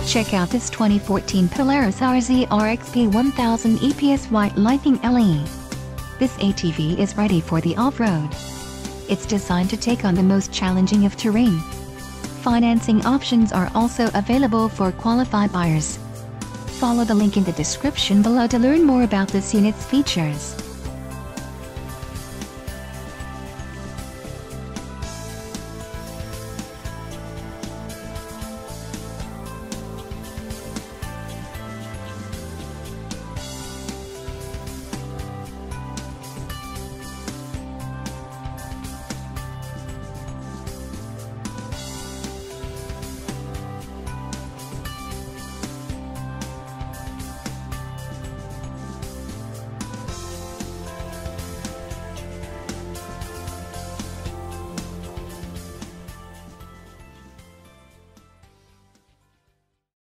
Check out this 2014 Polaris RZR XP 1000 EPS White Lightning LE. This ATV is ready for the off-road. It's designed to take on the most challenging of terrain. Financing options are also available for qualified buyers. Follow the link in the description below to learn more about this unit's features.